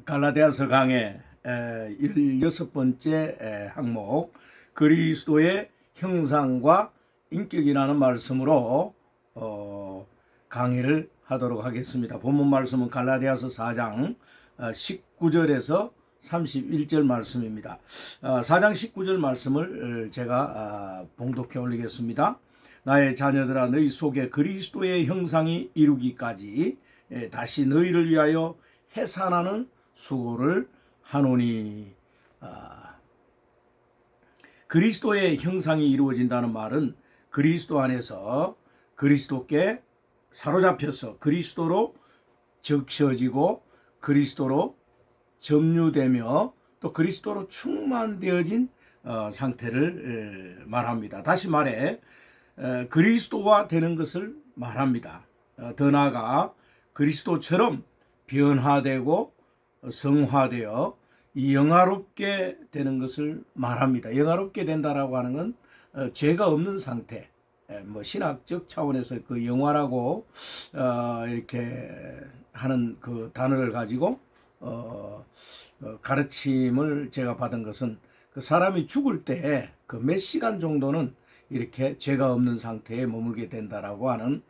갈라디아서 강의 16번째 항목 그리스도의 형상과 인격이라는 말씀으로 강의를 하도록 하겠습니다. 본문 말씀은 갈라디아서 4장 19절에서 31절 말씀입니다. 4장 19절 말씀을 제가 봉독해 올리겠습니다. 나의 자녀들아 너희 속에 그리스도의 형상이 이루기까지 다시 너희를 위하여 해산하는 수고를 하노니. 그리스도의 형상이 이루어진다는 말은 그리스도 안에서 그리스도께 사로잡혀서 그리스도로 적셔지고 그리스도로 점유되며 또 그리스도로 충만되어진 상태를 말합니다. 다시 말해 그리스도화 되는 것을 말합니다. 더 나아가 그리스도처럼 변화되고 성화되어 영화롭게 되는 것을 말합니다. 영화롭게 된다라고 하는 건 죄가 없는 상태, 신학적 차원에서 그 영화라고 이렇게 하는 그 단어를 가지고 가르침을 제가 받은 것은 그 사람이 죽을 때 그 몇 시간 정도는 이렇게 죄가 없는 상태에 머물게 된다라고 하는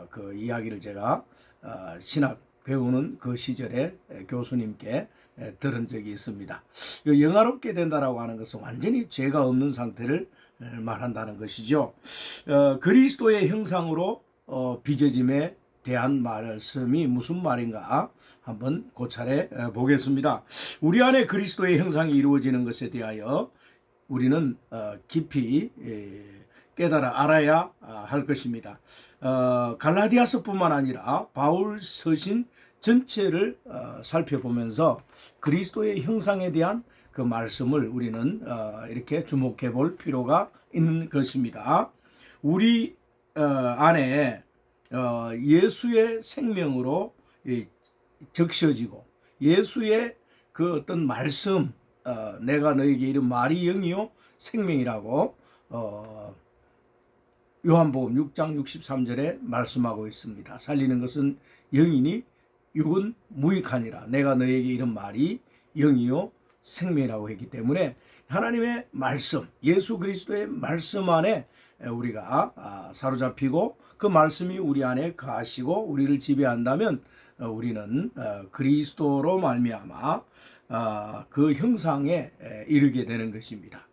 그 이야기를 제가 신학 배우는 그 시절에 교수님께 들은 적이 있습니다. 영화롭게 된다라고 하는 것은 완전히 죄가 없는 상태를 말한다는 것이죠. 그리스도의 형상으로 빚어짐에 대한 말씀이 무슨 말인가 한번 고찰해 보겠습니다. 우리 안에 그리스도의 형상이 이루어지는 것에 대하여 우리는 깊이 깨달아 알아야 할 것입니다. 갈라디아서뿐만 아니라 바울 서신 전체를 살펴보면서 그리스도의 형상에 대한 그 말씀을 우리는 이렇게 주목해 볼 필요가 있는 것입니다. 우리 안에 예수의 생명으로 적셔지고 예수의 그 어떤 말씀, 내가 너에게 이른 말이 영이요 생명이라고 요한복음 6장 63절에 말씀하고 있습니다. 살리는 것은 영이니 육은 무익하니라. 내가 너에게 이른 말이 영이요 생명이라고 했기 때문에 하나님의 말씀, 예수 그리스도의 말씀 안에 우리가 사로잡히고 그 말씀이 우리 안에 거하시고 우리를 지배한다면 우리는 그리스도로 말미암아 그 형상에 이르게 되는 것입니다.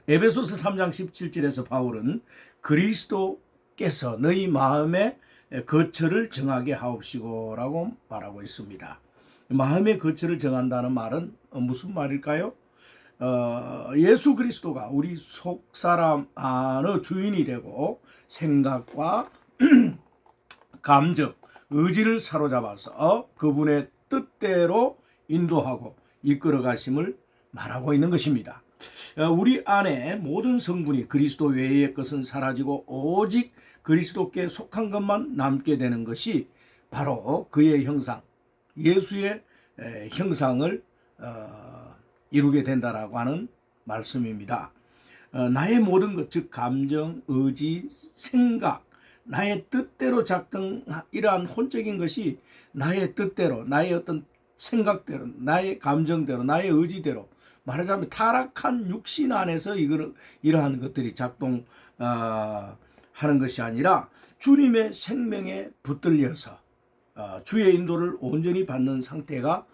에베소서 3장 17절에서 바울은 그리스도께서 너희 마음의 거처를 정하게 하옵시고라고 말하고 있습니다. 마음의 거처를 정한다는 말은 무슨 말일까요? 예수 그리스도가 우리 속사람 안의 주인이 되고 생각과 감정, 의지를 사로잡아서 그분의 뜻대로 인도하고 이끌어 가심을 말하고 있는 것입니다. 우리 안에 모든 성분이 그리스도 외의 것은 사라지고 오직 그리스도께 속한 것만 남게 되는 것이 바로 그의 형상, 예수의 형상을 이루게 된다라고 하는 말씀입니다. 나의 모든 것, 즉 감정, 의지, 생각, 나의 뜻대로 작동 이러한 혼적인 것이 나의 뜻대로, 나의 어떤 생각대로, 나의 감정대로, 나의 의지대로 말하자면 타락한 육신 안에서 이러한 것들이 작동하는 것이 아니라 주님의 생명에 붙들려서 주의 인도를 온전히 받는 상태가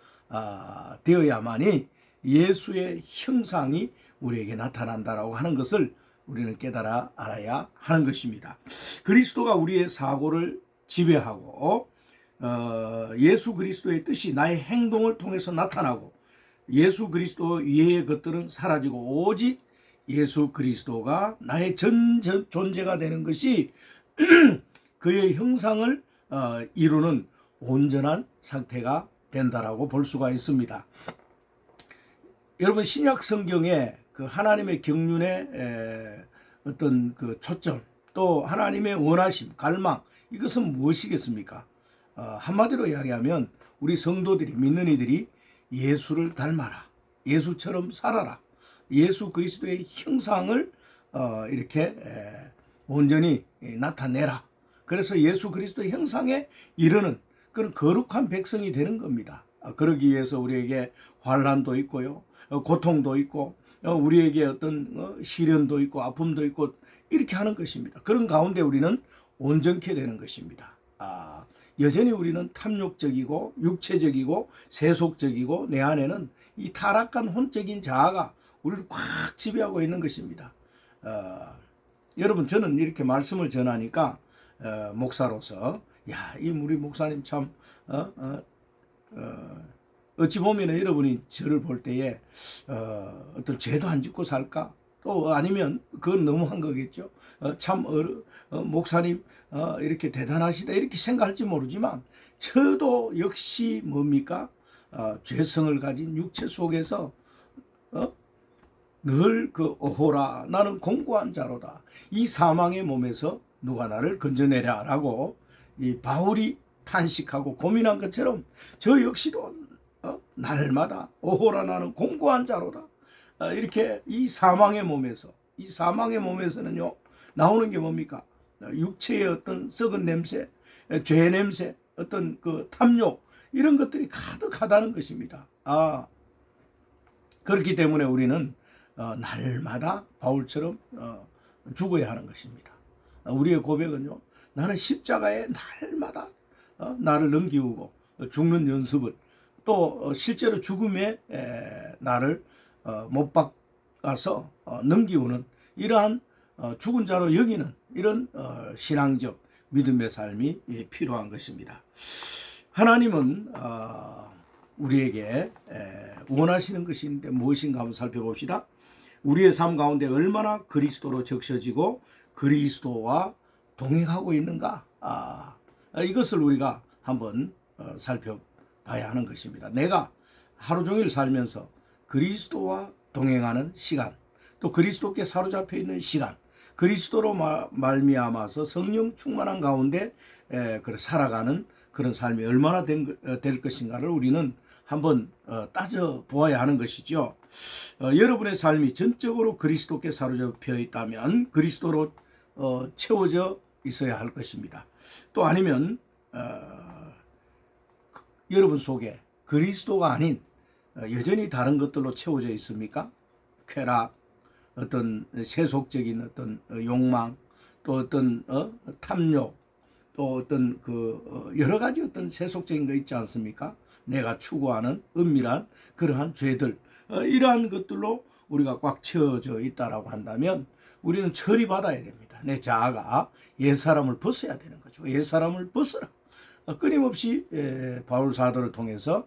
되어야만이 예수의 형상이 우리에게 나타난다라고 하는 것을 우리는 깨달아 알아야 하는 것입니다. 그리스도가 우리의 사고를 지배하고 예수 그리스도의 뜻이 나의 행동을 통해서 나타나고 예수 그리스도 외의 것들은 사라지고 오직 예수 그리스도가 나의 전 존재가 되는 것이 그의 형상을 이루는 온전한 상태가 된다라고 볼 수가 있습니다. 여러분 신약 성경에 그 하나님의 경륜의 어떤 그 초점 또 하나님의 원하심, 갈망 이것은 무엇이겠습니까? 한마디로 이야기하면 우리 성도들이 믿는 이들이 예수를 닮아라, 예수처럼 살아라, 예수 그리스도의 형상을 이렇게 온전히 나타내라. 그래서 예수 그리스도의 형상에 이르는 그런 거룩한 백성이 되는 겁니다. 그러기 위해서 우리에게 환난도 있고요, 고통도 있고, 우리에게 어떤 시련도 있고 아픔도 있고 이렇게 하는 것입니다. 그런 가운데 우리는 온전케 되는 것입니다. 여전히 우리는 탐욕적이고 육체적이고 세속적이고 내 안에는 이 타락한 혼적인 자아가 우리를 꽉 지배하고 있는 것입니다. 여러분, 저는 이렇게 말씀을 전하니까 목사로서 이 우리 목사님 참 어찌 보면 여러분이 저를 볼 때에 어떤 죄도 안 짓고 살까? 또 아니면 그건 너무한 거겠죠. 참 목사님 이렇게 대단하시다 이렇게 생각할지 모르지만 저도 역시 뭡니까? 죄성을 가진 육체 속에서 늘 그 오호라 나는 공고한 자로다. 이 사망의 몸에서 누가 나를 건져내랴라고 이 바울이 탄식하고 고민한 것처럼 저 역시도 날마다 오호라 나는 공고한 자로다. 이렇게 이 사망의 몸에서는요 나오는 게 뭡니까? 육체의 어떤 썩은 냄새, 죄 냄새, 어떤 그 탐욕 이런 것들이 가득하다는 것입니다. 그렇기 때문에 우리는 날마다 바울처럼 죽어야 하는 것입니다. 우리의 고백은요, 나는 십자가에 날마다 나를 넘기우고 죽는 연습을 또 실제로 죽음에 나를 못 박아서 넘기우는 이러한 죽은 자로 여기는 이런 신앙적 믿음의 삶이 필요한 것입니다. 하나님은 우리에게 원하시는 것이 있는데 무엇인가 한번 살펴봅시다. 우리의 삶 가운데 얼마나 그리스도로 적셔지고 그리스도와 동행하고 있는가, 이것을 우리가 한번 살펴봐야 하는 것입니다. 내가 하루 종일 살면서 그리스도와 동행하는 시간, 또 그리스도께 사로잡혀 있는 시간, 그리스도로 말미암아서 성령 충만한 가운데 살아가는 그런 삶이 얼마나 될 것인가를 우리는 한번 따져 보아야 하는 것이죠. 여러분의 삶이 전적으로 그리스도께 사로잡혀 있다면 그리스도로 채워져 있어야 할 것입니다. 또 아니면 여러분 속에 그리스도가 아닌 여전히 다른 것들로 채워져 있습니까? 쾌락, 어떤 세속적인 어떤 욕망, 또 어떤 탐욕, 또 어떤 그 여러 가지 어떤 세속적인 거 있지 않습니까? 내가 추구하는 은밀한 그러한 죄들, 이러한 것들로 우리가 꽉 채워져 있다라고 한다면 우리는 처리받아야 됩니다. 내 자아가 옛사람을 벗어야 되는 거죠. 옛사람을 벗어라. 끊임없이 바울 사도를 통해서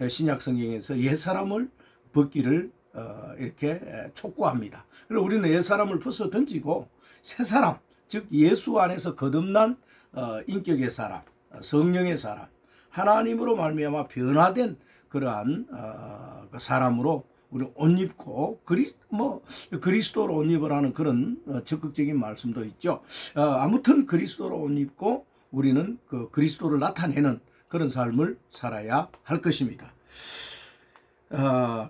신약 성경에서 옛사람을 벗기를 이렇게 촉구합니다. 그리고 우리는 옛사람을 벗어 던지고 새사람, 즉 예수 안에서 거듭난 인격의 사람, 성령의 사람, 하나님으로 말미암아 변화된 그러한 사람으로 우리 옷 입고 그리스도로 옷 입으라는 그런 적극적인 말씀도 있죠. 아무튼 그리스도로 옷 입고 우리는 그 그리스도를 나타내는 그런 삶을 살아야 할 것입니다.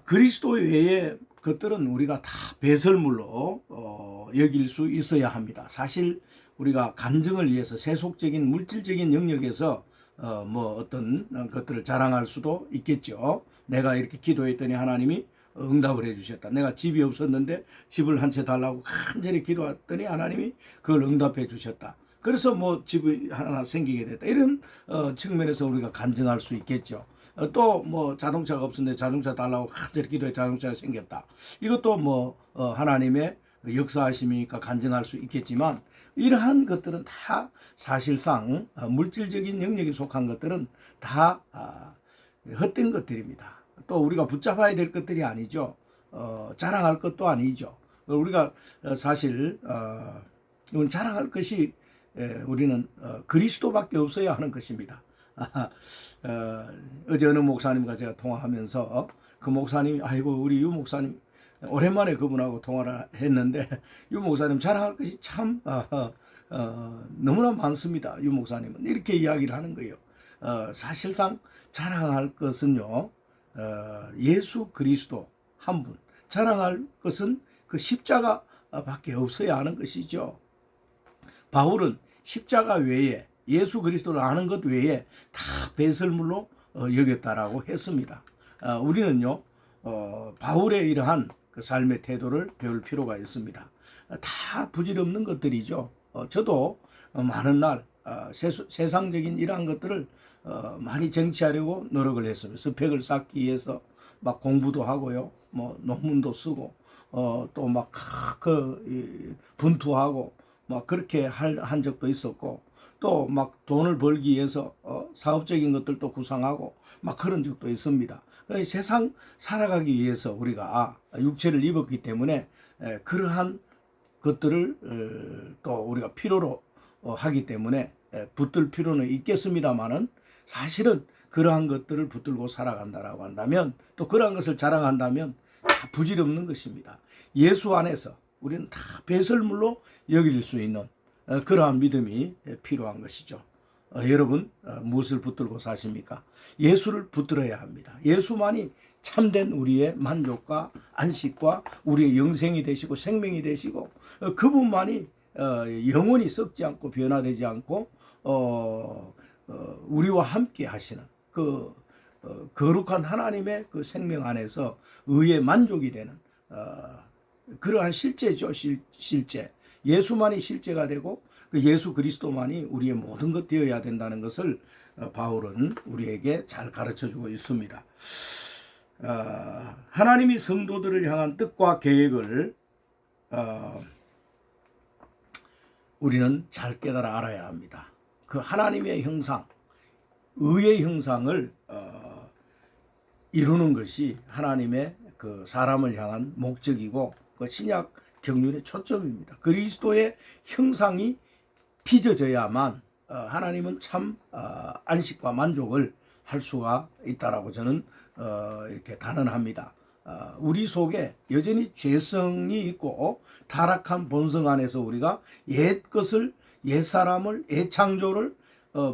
그리스도 외의 것들은 우리가 다 배설물로 여길 수 있어야 합니다. 사실 우리가 간증을 위해서 세속적인 물질적인 영역에서 어떤 것들을 자랑할 수도 있겠죠. 내가 이렇게 기도했더니 하나님이 응답을 해주셨다. 내가 집이 없었는데 집을 한 채 달라고 간절히 기도했더니 하나님이 그걸 응답해 주셨다. 그래서 집이 하나 생기게 됐다. 이런 측면에서 우리가 간증할 수 있겠죠. 또 자동차가 없었는데 자동차 달라고 간절히 기도해 자동차가 생겼다. 이것도 하나님의 역사하심이니까 간증할 수 있겠지만 이러한 것들은 다 사실상 물질적인 영역에 속한 것들은 다 헛된 것들입니다. 또 우리가 붙잡아야 될 것들이 아니죠. 자랑할 것도 아니죠. 우리가 사실 이건 자랑할 것이 우리는 그리스도밖에 없어야 하는 것입니다. 어제 어느 목사님과 제가 통화하면서 그 목사님이 우리 유 목사님 오랜만에 그분하고 통화를 했는데 유 목사님 자랑할 것이 참 너무나 많습니다. 유 목사님은 이렇게 이야기를 하는 거예요. 사실상 자랑할 것은요 예수 그리스도 한 분, 자랑할 것은 그 십자가밖에 없어야 하는 것이죠. 바울은 십자가 외에 예수 그리스도를 아는 것 외에 다 배설물로 여겼다라고 했습니다. 우리는요 바울의 이러한 그 삶의 태도를 배울 필요가 있습니다. 다 부질없는 것들이죠. 저도 많은 날 세상적인 이러한 것들을 많이 쟁취하려고 노력을 했습니다. 스펙을 쌓기 위해서 막 공부도 하고요, 뭐 논문도 쓰고 또 막 분투하고 막 그렇게 한 적도 있었고, 또 막 돈을 벌기 위해서 사업적인 것들도 구상하고 막 그런 적도 있습니다. 세상 살아가기 위해서 우리가 육체를 입었기 때문에 그러한 것들을 또 우리가 필요로 하기 때문에 붙들 필요는 있겠습니다만은, 사실은 그러한 것들을 붙들고 살아간다라고 한다면, 또 그러한 것을 자랑한다면 다 부질없는 것입니다. 예수 안에서 우리는 다 배설물로 여길 수 있는 그러한 믿음이 필요한 것이죠. 여러분 무엇을 붙들고 사십니까? 예수를 붙들어야 합니다. 예수만이 참된 우리의 만족과 안식과 우리의 영생이 되시고 생명이 되시고, 그분만이 영원히 썩지 않고 변화되지 않고 우리와 함께 하시는 그 거룩한 하나님의 그 생명 안에서 의의 만족이 되는 그러한 실제죠. 실제 예수만이 실제가 되고 그 예수 그리스도만이 우리의 모든 것 되어야 된다는 것을 바울은 우리에게 잘 가르쳐주고 있습니다. 하나님이 성도들을 향한 뜻과 계획을 우리는 잘 깨달아 알아야 합니다. 그 하나님의 형상, 의의 형상을 이루는 것이 하나님의 그 사람을 향한 목적이고 그 신약 경륜의 초점입니다. 그리스도의 형상이 빚어져야만 하나님은 참 안식과 만족을 할 수가 있다라고 저는 이렇게 단언합니다. 우리 속에 여전히 죄성이 있고 타락한 본성 안에서 우리가 옛 것을, 옛 사람을, 옛 창조를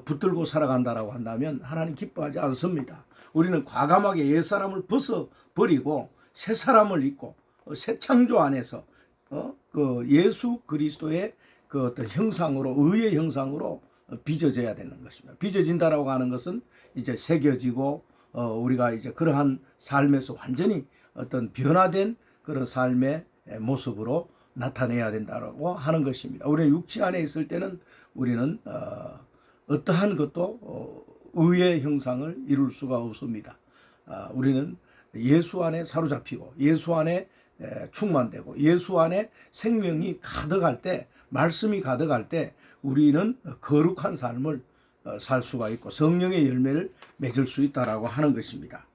붙들고 살아간다라고 한다면 하나님 기뻐하지 않습니다. 우리는 과감하게 옛 사람을 벗어버리고 새 사람을 입고 새 창조 안에서 그 예수 그리스도의 그 어떤 형상으로, 의의 형상으로 빚어져야 되는 것입니다. 빚어진다라고 하는 것은 이제 새겨지고 우리가 이제 그러한 삶에서 완전히 어떤 변화된 그런 삶의 모습으로 나타내야 된다라고 하는 것입니다. 우리는 육체 안에 있을 때는 우리는 어떠한 것도 의의 형상을 이룰 수가 없습니다. 우리는 예수 안에 사로잡히고 예수 안에 충만되고 예수 안에 생명이 가득할 때, 말씀이 가득할 때 우리는 거룩한 삶을 살 수가 있고 성령의 열매를 맺을 수 있다라고 하는 것입니다.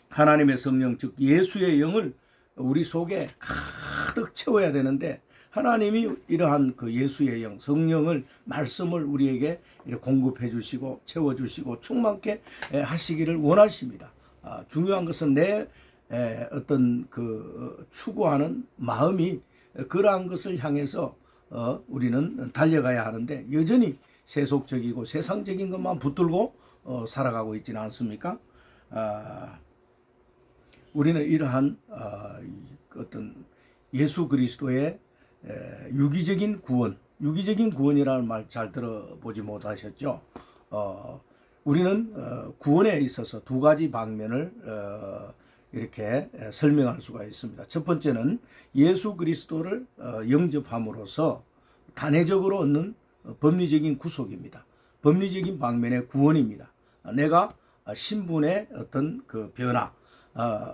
하나님의 성령, 즉 예수의 영을 우리 속에 가득 채워야 되는데, 하나님이 이러한 그 예수의 영, 성령을, 말씀을 우리에게 공급해 주시고 채워 주시고 충만케 하시기를 원하십니다. 중요한 것은 내 어떤 그 추구하는 마음이 그러한 것을 향해서 우리는 달려가야 하는데, 여전히 세속적이고 세상적인 것만 붙들고 살아가고 있지는 않습니까? 우리는 이러한 어떤 예수 그리스도의 유기적인 구원, 유기적인 구원이라는 말 잘 들어보지 못하셨죠? 우리는 구원에 있어서 두 가지 방면을 이렇게 설명할 수가 있습니다. 첫 번째는 예수 그리스도를 영접함으로써 단회적으로 얻는 법리적인 구속입니다. 법리적인 방면의 구원입니다. 내가 신분의 어떤 그 변화,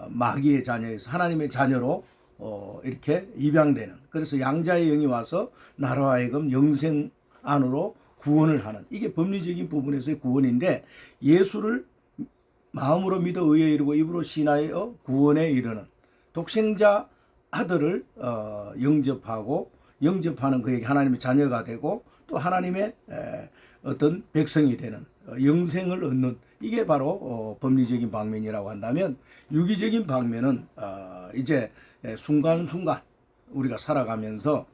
마귀의 자녀에서 하나님의 자녀로 이렇게 입양되는, 그래서 양자의 영이 와서 나로 하여금 영생 안으로 구원을 하는, 이게 법리적인 부분에서의 구원인데, 예수를 마음으로 믿어 의에 이르고 입으로 신하여 구원에 이르는 독생자 아들을 영접하고, 영접하는 그에게 하나님의 자녀가 되고 또 하나님의 어떤 백성이 되는 영생을 얻는, 이게 바로 법리적인 방면이라고 한다면, 유기적인 방면은 이제 순간순간 우리가 살아가면서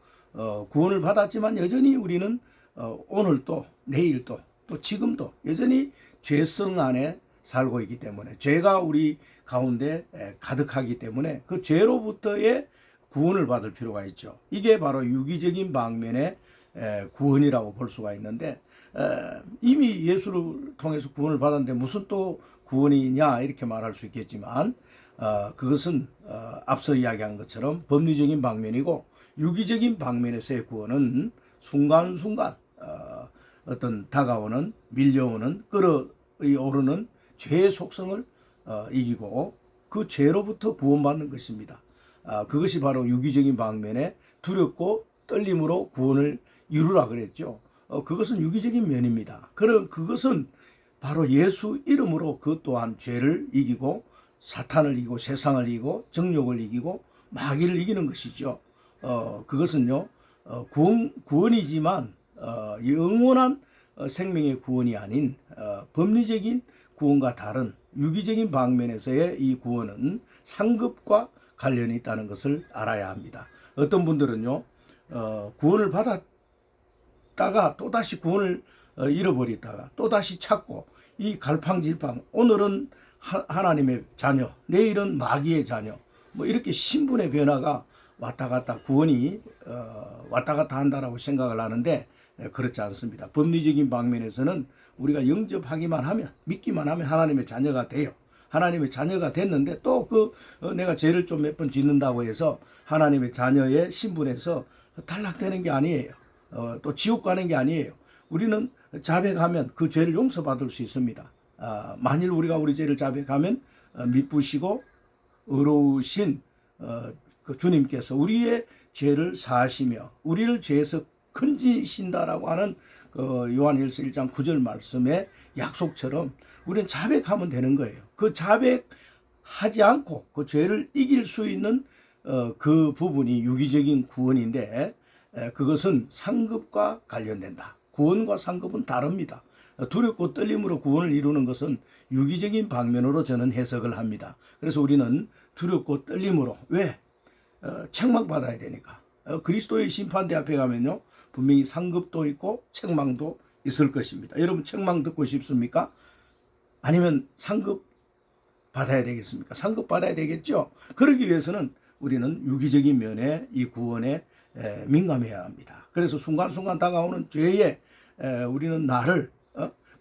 구원을 받았지만 여전히 우리는 오늘도 내일도 또 지금도 여전히 죄성 안에 살고 있기 때문에, 죄가 우리 가운데 가득하기 때문에 그 죄로부터의 구원을 받을 필요가 있죠. 이게 바로 유기적인 방면의 구원이라고 볼 수가 있는데, 이미 예수를 통해서 구원을 받았는데 무슨 또 구원이냐 이렇게 말할 수 있겠지만 그것은 앞서 이야기한 것처럼 법리적인 방면이고 유기적인 방면에서의 구원은 순간순간 어떤 다가오는 밀려오는 끌어오르는 죄의 속성을 이기고 그 죄로부터 구원받는 것입니다. 그것이 바로 유기적인 방면에 두렵고 떨림으로 구원을 이루라 그랬죠. 그것은 유기적인 면입니다. 그럼 그것은 바로 예수 이름으로 그 또한 죄를 이기고 사탄을 이기고 세상을 이기고 정욕을 이기고 마귀를 이기는 것이죠. 그것은요 구원이지만 영원한 생명의 구원이 아닌 법리적인 구원과 다른 유기적인 방면에서의 이 구원은 상급과 관련이 있다는 것을 알아야 합니다. 어떤 분들은요 구원을 받았다가 또다시 구원을 잃어버리다가 또다시 찾고 이 갈팡질팡 오늘은 하나님의 자녀 내일은 마귀의 자녀 뭐 이렇게 신분의 변화가 왔다 갔다 구원이 왔다 갔다 한다라고 생각을 하는데 그렇지 않습니다. 법리적인 방면에서는 우리가 영접하기만 하면 믿기만 하면 하나님의 자녀가 돼요. 하나님의 자녀가 됐는데 또 내가 죄를 좀 몇 번 짓는다고 해서 하나님의 자녀의 신분에서 탈락되는 게 아니에요. 또 지옥 가는 게 아니에요. 우리는 자백하면 그 죄를 용서받을 수 있습니다. 만일 우리가 우리 죄를 자백하면 미쁘시고 의로우신 그 주님께서 우리의 죄를 사하시며 우리를 죄에서 건지신다라고 하는 요한일서 1장 9절 말씀의 약속처럼 우리는 자백하면 되는 거예요. 그 자백하지 않고 그 죄를 이길 수 있는 그 부분이 유기적인 구원인데 그것은 상급과 관련된다. 구원과 상급은 다릅니다. 두렵고 떨림으로 구원을 이루는 것은 유기적인 방면으로 저는 해석을 합니다. 그래서 우리는 두렵고 떨림으로 왜? 책망받아야 되니까. 그리스도의 심판대 앞에 가면요 분명히 상급도 있고 책망도 있을 것입니다. 여러분 책망 듣고 싶습니까? 아니면 상급 받아야 되겠습니까? 상급 받아야 되겠죠. 그러기 위해서는 우리는 유기적인 면에 이 구원에 민감해야 합니다. 그래서 순간순간 다가오는 죄에 우리는 나를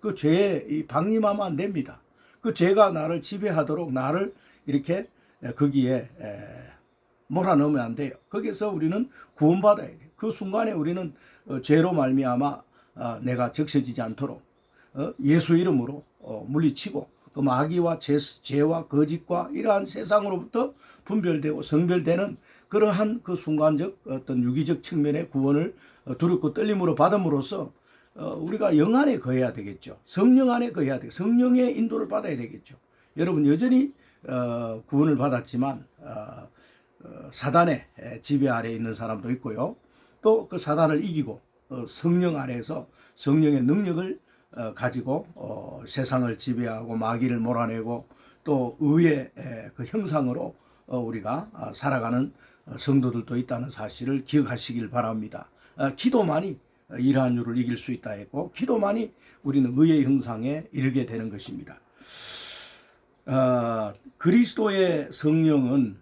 그 죄에 방임하면 안 됩니다. 그 죄가 나를 지배하도록 나를 이렇게 거기에 몰아넣으면 안 돼요. 거기서 우리는 구원받아야 돼요. 그 순간에 우리는 죄로 말미암아 내가 적셔지지 않도록 예수 이름으로 물리치고 그 마귀와 죄와 거짓과 이러한 세상으로부터 분별되고 성별되는 그러한 그 순간적 어떤 유기적 측면의 구원을 두렵고 떨림으로 받음으로써 우리가 영 안에 거해야 되겠죠. 성령 안에 거해야 되겠죠. 성령의 인도를 받아야 되겠죠. 여러분 여전히 구원을 받았지만 사단의 지배 아래에 있는 사람도 있고요. 또 그 사단을 이기고 성령 아래에서 성령의 능력을 가지고 세상을 지배하고 마귀를 몰아내고 또 의의 그 형상으로 우리가 살아가는 성도들도 있다는 사실을 기억하시길 바랍니다. 기도만이 이러한 유를 이길 수 있다 했고 기도만이 우리는 의의 형상에 이르게 되는 것입니다. 그리스도의 성령은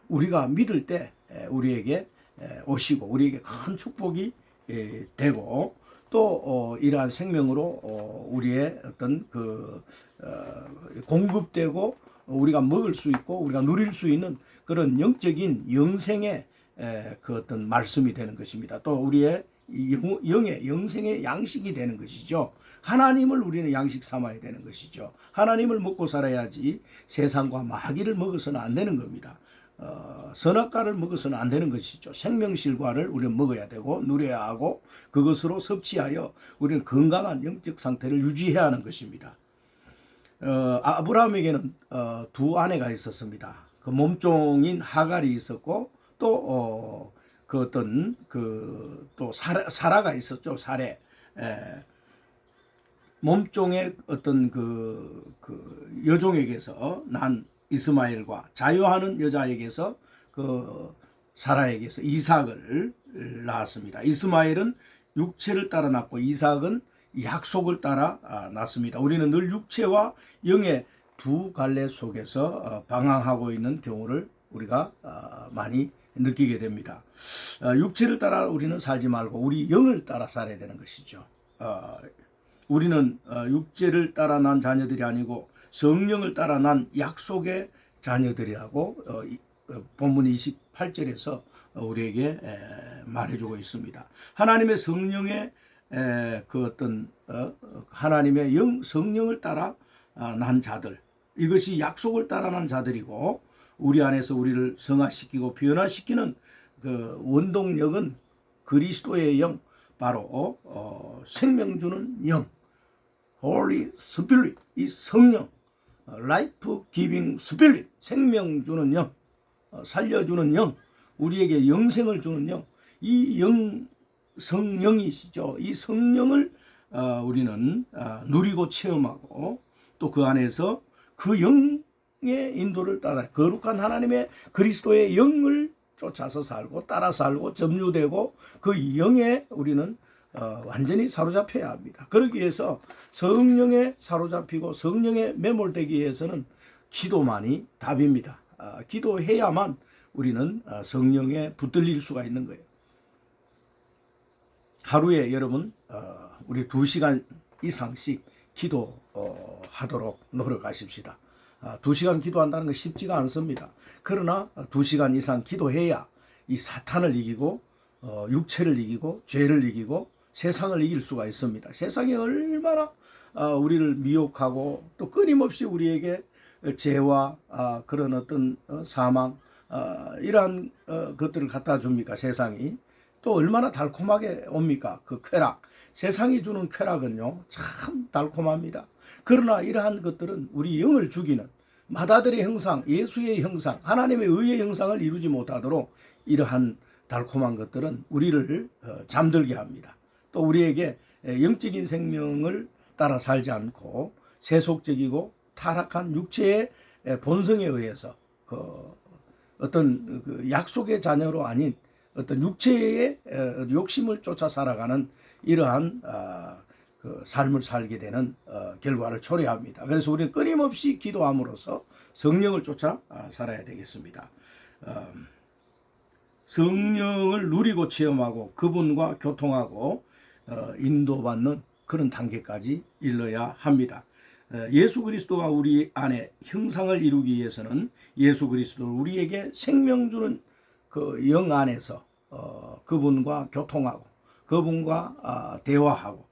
우리가 믿을 때 우리에게 오시고 우리에게 큰 축복이 되고 또 이러한 생명으로 우리의 어떤 공급되고 우리가 먹을 수 있고 우리가 누릴 수 있는 그런 영적인 영생의 그 어떤 말씀이 되는 것입니다. 또 우리의 영생의 양식이 되는 것이죠. 하나님을 우리는 양식 삼아야 되는 것이죠. 하나님을 먹고 살아야지 세상과 마귀를 먹어서는 안 되는 겁니다. 선악과를 먹어서는 안 되는 것이죠. 생명실과를 우리는 먹어야 되고 누려야 하고 그것으로 섭취하여 우리는 건강한 영적 상태를 유지해야 하는 것입니다. 아브라함에게는 두 아내가 있었습니다. 그 몸종인 하갈이 있었고 또 그 어떤 또 사라가 있었죠. 사례 몸종의 어떤 그 여종에게서 난 이스마엘과 자유하는 여자에게서 그 사라에게서 이삭을 낳았습니다. 이스마엘은 육체를 따라 낳고 이삭은 약속을 따라 낳습니다. 우리는 늘 육체와 영의 두 갈래 속에서 방황하고 있는 경우를 우리가 많이 느끼게 됩니다. 육체를 따라 우리는 살지 말고 우리 영을 따라 살아야 되는 것이죠. 우리는 육체를 따라 난 자녀들이 아니고 성령을 따라 난 약속의 자녀들이라고 본문 28절에서 우리에게 말해주고 있습니다. 하나님의 성령의 그 어떤 하나님의 성령을 따라 난 자들, 이것이 약속을 따라 난 자들이고, 우리 안에서 우리를 성화시키고 변화시키는 그 원동력은 그리스도의 영, 바로 생명 주는 영, Holy Spirit, 이 성령, Life Giving Spirit, 생명 주는 영, 살려주는 영, 우리에게 영생을 주는 영, 이 성령이시죠. 이 성령을 우리는 누리고 체험하고, 또 그 안에서 그 영의 인도를 따라 거룩한 하나님의 그리스도의 영을 쫓아서 살고 따라 살고 점유되고, 그 영에 우리는 완전히 사로잡혀야 합니다. 그러기 위해서 성령에 사로잡히고 성령에 매몰되기 위해서는 기도만이 답입니다. 기도해야만 우리는 성령에 붙들릴 수가 있는 거예요. 하루에 여러분 우리 2시간 이상씩 기도하도록 노력하십시다. 2시간 기도한다는 건 쉽지가 않습니다. 그러나 2시간 이상 기도해야 이 사탄을 이기고 육체를 이기고 죄를 이기고 세상을 이길 수가 있습니다. 세상이 얼마나 우리를 미혹하고 또 끊임없이 우리에게 죄와 그런 어떤 사망 이러한 것들을 갖다 줍니까? 세상이 또 얼마나 달콤하게 옵니까? 그 쾌락, 세상이 주는 쾌락은요 참 달콤합니다. 그러나 이러한 것들은 우리 영을 죽이는 마다들의 형상, 예수의 형상, 하나님의 의의 형상을 이루지 못하도록 이러한 달콤한 것들은 우리를 잠들게 합니다. 또 우리에게 영적인 생명을 따라 살지 않고 세속적이고 타락한 육체의 본성에 의해서 어떤 그 약속의 자녀로 아닌 어떤 육체의 욕심을 쫓아 살아가는 이러한 그 삶을 살게 되는 결과를 초래합니다. 그래서 우리는 끊임없이 기도함으로써 성령을 쫓아 살아야 되겠습니다. 성령을 누리고 체험하고 그분과 교통하고 인도받는 그런 단계까지 이르러야 합니다. 예수 그리스도가 우리 안에 형상을 이루기 위해서는 예수 그리스도를 우리에게 생명 주는 그 영 안에서 그분과 교통하고 그분과 대화하고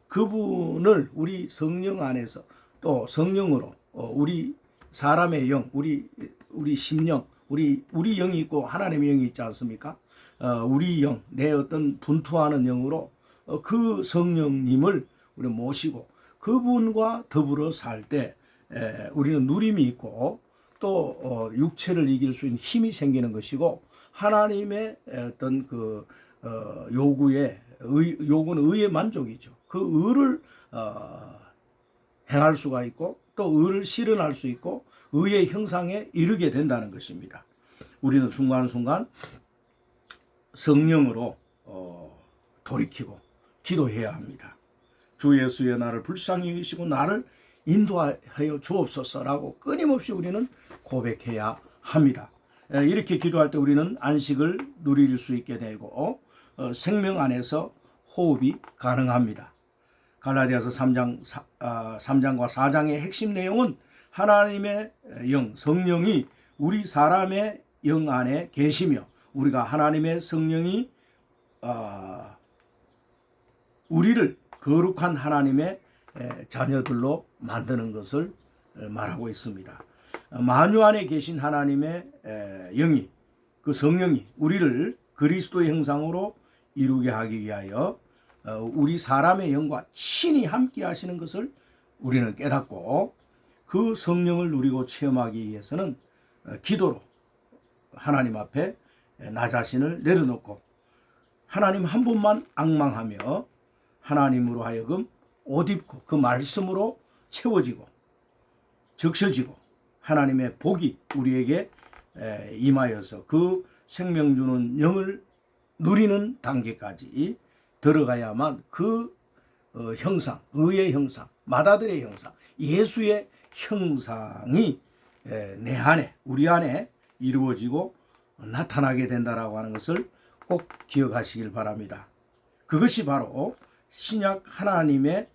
그분을 우리 성령 안에서 또 성령으로 우리 사람의 영, 우리 심령, 우리 영이 있고 하나님의 영이 있지 않습니까? 우리 영, 내 어떤 분투하는 영으로 그 성령님을 우리 모시고 그분과 더불어 살 때 우리는 누림이 있고 또 육체를 이길 수 있는 힘이 생기는 것이고, 하나님의 어떤 그 요구는 의의 만족이죠. 그 의를 행할 수가 있고 또 의를 실현할 수 있고 의의 형상에 이르게 된다는 것입니다. 우리는 순간순간 성령으로 돌이키고 기도해야 합니다. 주 예수여 나를 불쌍히 여기시고 나를 인도하여 주옵소서라고 끊임없이 우리는 고백해야 합니다. 이렇게 기도할 때 우리는 안식을 누릴 수 있게 되고 생명 안에서 호흡이 가능합니다. 갈라디아서 3장과 4장의 핵심 내용은 하나님의 영, 성령이 우리 사람의 영 안에 계시며 우리가 하나님의 성령이 우리를 거룩한 하나님의 자녀들로 만드는 것을 말하고 있습니다. 만유 안에 계신 하나님의 영이, 그 성령이 우리를 그리스도의 형상으로 이루게 하기 위하여 우리 사람의 영과 친히 함께 하시는 것을 우리는 깨닫고, 그 성령을 누리고 체험하기 위해서는 기도로 하나님 앞에 나 자신을 내려놓고 하나님 한 분만 앙망하며 하나님으로 하여금 옷 입고 그 말씀으로 채워지고 적셔지고 하나님의 복이 우리에게 임하여서 그 생명 주는 영을 누리는 단계까지 들어가야만 그 형상, 의의 형상, 마다들의 형상, 예수의 형상이 내 안에, 우리 안에 이루어지고 나타나게 된다라고 하는 것을 꼭 기억하시길 바랍니다. 그것이 바로 신약 하나님의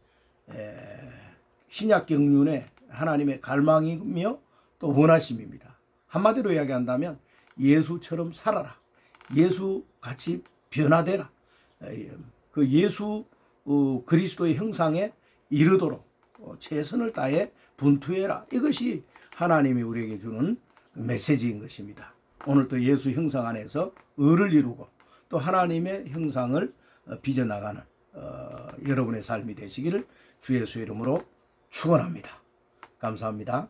신약 경륜의 하나님의 갈망이며 또 원하심입니다. 한마디로 이야기한다면 예수처럼 살아라. 예수 같이 변화되라. 그 예수 그리스도의 형상에 이르도록 최선을 다해 분투해라. 이것이 하나님이 우리에게 주는 메시지인 것입니다. 오늘 또 예수 형상 안에서 의를 이루고 또 하나님의 형상을 빚어나가는 여러분의 삶이 되시기를 주 예수의 이름으로 축원합니다. 감사합니다.